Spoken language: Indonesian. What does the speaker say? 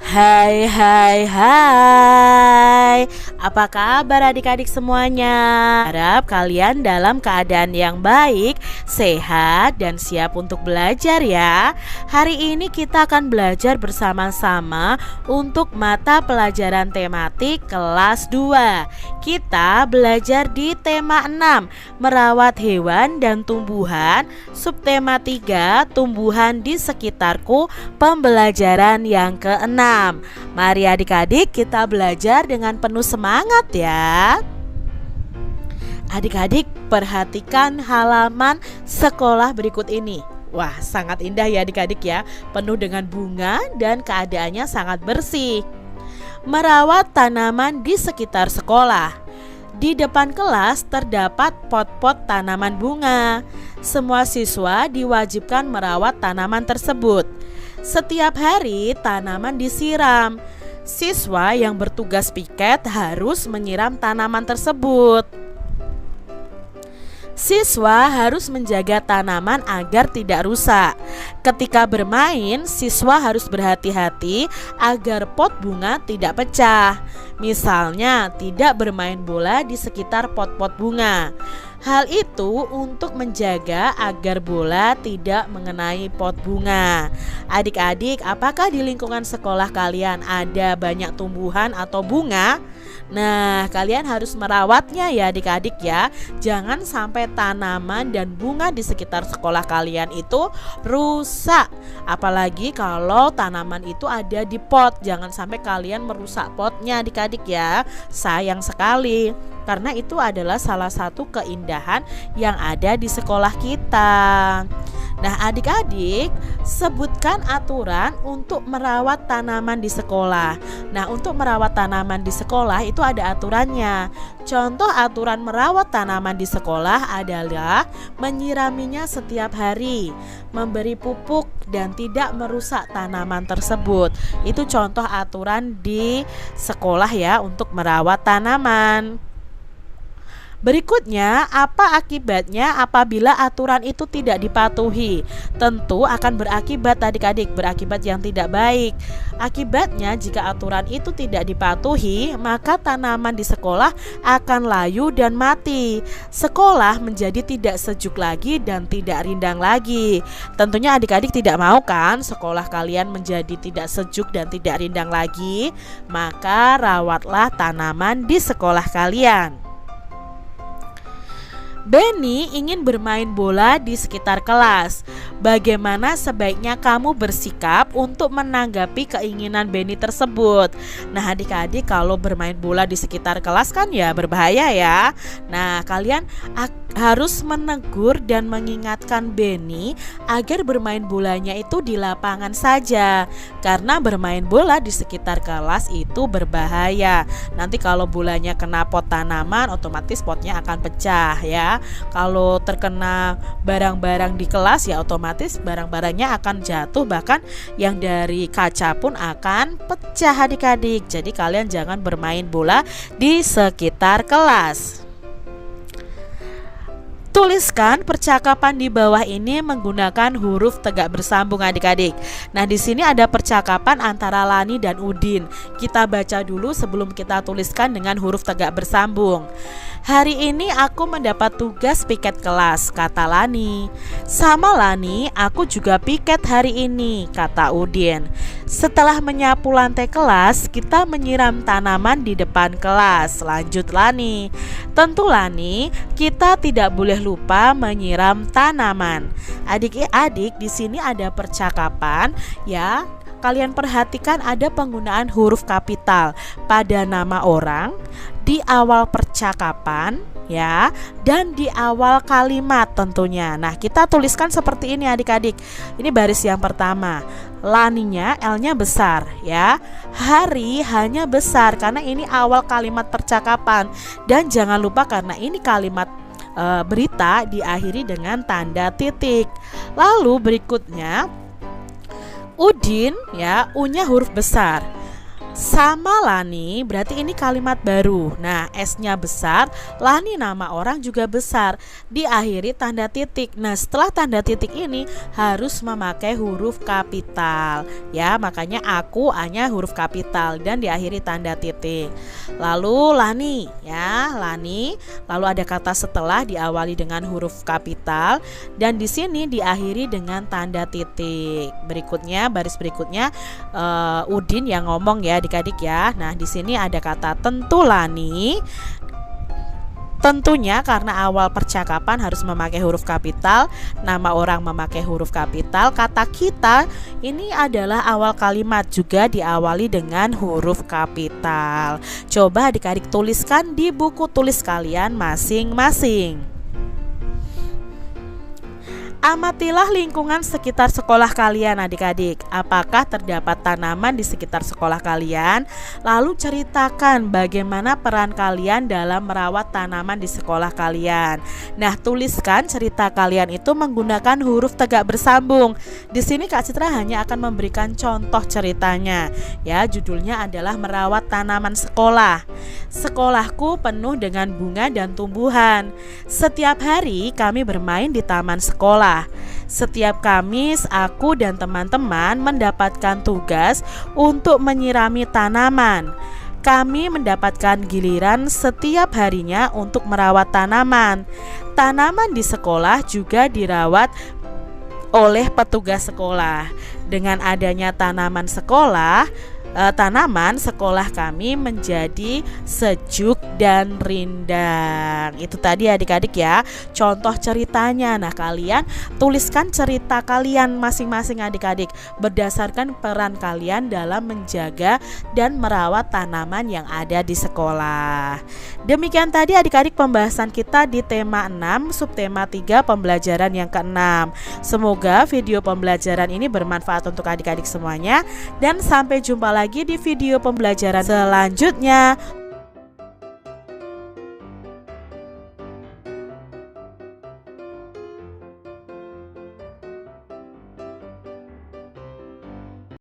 Hai hai hai. Apa kabar adik-adik semuanya? Harap kalian dalam keadaan yang baik, sehat dan siap untuk belajar ya. Hari ini kita akan belajar bersama-sama untuk mata pelajaran tematik kelas 2. Kita belajar di tema 6, merawat hewan dan tumbuhan, subtema 3, tumbuhan di sekitarku, pembelajaran yang ke-6. Mari adik-adik kita belajar dengan penuh semangat ya. Adik-adik perhatikan halaman sekolah berikut ini. Wah, sangat indah ya adik-adik ya. Penuh dengan bunga dan keadaannya sangat bersih. Merawat tanaman di sekitar sekolah. Di depan kelas terdapat pot-pot tanaman bunga. Semua siswa diwajibkan merawat tanaman tersebut. Setiap hari tanaman disiram. Siswa yang bertugas piket harus menyiram tanaman tersebut. Siswa harus menjaga tanaman agar tidak rusak. Ketika bermain, siswa harus berhati-hati agar pot bunga tidak pecah. Misalnya, tidak bermain bola di sekitar pot-pot bunga. Hal itu untuk menjaga agar bola tidak mengenai pot bunga. Adik-adik, apakah di lingkungan sekolah kalian ada banyak tumbuhan atau bunga? Nah, kalian harus merawatnya ya adik-adik ya. Jangan sampai tanaman dan bunga di sekitar sekolah kalian itu rusak. Apalagi kalau tanaman itu ada di pot. Jangan sampai kalian merusak potnya adik-adik ya. Sayang sekali. Karena itu adalah salah satu keindahan yang ada di sekolah kita. Nah adik-adik, sebutkan aturan untuk merawat tanaman di sekolah. Nah untuk merawat tanaman di sekolah itu ada aturannya. Contoh aturan merawat tanaman di sekolah adalah menyiraminya setiap hari, memberi pupuk dan tidak merusak tanaman tersebut. Itu contoh aturan di sekolah ya untuk merawat tanaman. Berikutnya, apa akibatnya apabila aturan itu tidak dipatuhi? Tentu akan berakibat adik-adik, berakibat yang tidak baik. Akibatnya jika aturan itu tidak dipatuhi, maka tanaman di sekolah akan layu dan mati. Sekolah menjadi tidak sejuk lagi dan tidak rindang lagi. Tentunya adik-adik tidak mau kan sekolah kalian menjadi tidak sejuk dan tidak rindang lagi? Maka rawatlah tanaman di sekolah kalian. Benny ingin bermain bola di sekitar kelas. Bagaimana sebaiknya kamu bersikap untuk menanggapi keinginan Benny tersebut? Nah adik-adik, kalau bermain bola di sekitar kelas kan ya berbahaya ya. Nah kalian harus menegur dan mengingatkan Benny agar bermain bolanya itu di lapangan saja. Karena bermain bola di sekitar kelas itu berbahaya. Nanti kalau bolanya kena pot tanaman, otomatis potnya akan pecah ya. Kalau terkena barang-barang di kelas ya otomatis barang-barangnya akan jatuh, bahkan yang dari kaca pun akan pecah adik-adik. Jadi kalian jangan bermain bola di sekitar kelas. Tuliskan percakapan di bawah ini menggunakan huruf tegak bersambung adik-adik. Nah di sini ada percakapan antara Lani dan Udin. Kita baca dulu sebelum kita tuliskan dengan huruf tegak bersambung. Hari ini aku mendapat tugas piket kelas, kata Lani. Sama Lani, aku juga piket hari ini, kata Udin. Setelah menyapu lantai kelas, kita menyiram tanaman di depan kelas, lanjut Lani. Tentu Lani, kita tidak boleh lupa menyiram tanaman. Adik-adik, di sini ada percakapan ya. Kalian perhatikan ada penggunaan huruf kapital pada nama orang, di awal percakapan ya, dan di awal kalimat tentunya. Nah kita tuliskan seperti ini adik-adik. Ini baris yang pertama, Laninya L-nya besar ya. Hari hanya besar karena ini awal kalimat percakapan. Dan jangan lupa karena ini kalimat berita diakhiri dengan tanda titik. Lalu berikutnya Udin ya, U-nya huruf besar. Sama Lani berarti ini kalimat baru. Nah, S-nya besar, Lani nama orang juga besar, diakhiri tanda titik. Nah, setelah tanda titik ini harus memakai huruf kapital. Ya, makanya aku A-nya huruf kapital dan diakhiri tanda titik. Lalu Lani, ya, Lani. Lalu ada kata setelah diawali dengan huruf kapital dan di sini diakhiri dengan tanda titik. Berikutnya, baris berikutnya Udin yang ngomong ya adik-adik ya. Nah, di sini ada kata tentu Lani. Tentunya karena awal percakapan harus memakai huruf kapital, nama orang memakai huruf kapital, kata kita ini adalah awal kalimat juga diawali dengan huruf kapital. Coba adik-adik tuliskan di buku tulis kalian masing-masing. Amatilah lingkungan sekitar sekolah kalian adik-adik. Apakah terdapat tanaman di sekitar sekolah kalian? Lalu ceritakan bagaimana peran kalian dalam merawat tanaman di sekolah kalian. Nah, tuliskan cerita kalian itu menggunakan huruf tegak bersambung. Di sini Kak Citra hanya akan memberikan contoh ceritanya. Ya, judulnya adalah merawat tanaman sekolah. Sekolahku penuh dengan bunga dan tumbuhan. Setiap hari kami bermain di taman sekolah. Setiap Kamis aku dan teman-teman mendapatkan tugas untuk menyirami tanaman. Kami mendapatkan giliran setiap harinya untuk merawat tanaman. Tanaman di sekolah juga dirawat oleh petugas sekolah. Dengan adanya tanaman sekolah kami menjadi sejuk dan rindang. Itu tadi adik-adik ya, contoh ceritanya. Nah, kalian tuliskan cerita kalian masing-masing adik-adik berdasarkan peran kalian dalam menjaga dan merawat tanaman yang ada di sekolah. Demikian tadi adik-adik pembahasan kita di tema 6 subtema 3 pembelajaran yang ke-6. Semoga video pembelajaran ini bermanfaat untuk adik-adik semuanya dan sampai jumpa lagi di video pembelajaran selanjutnya.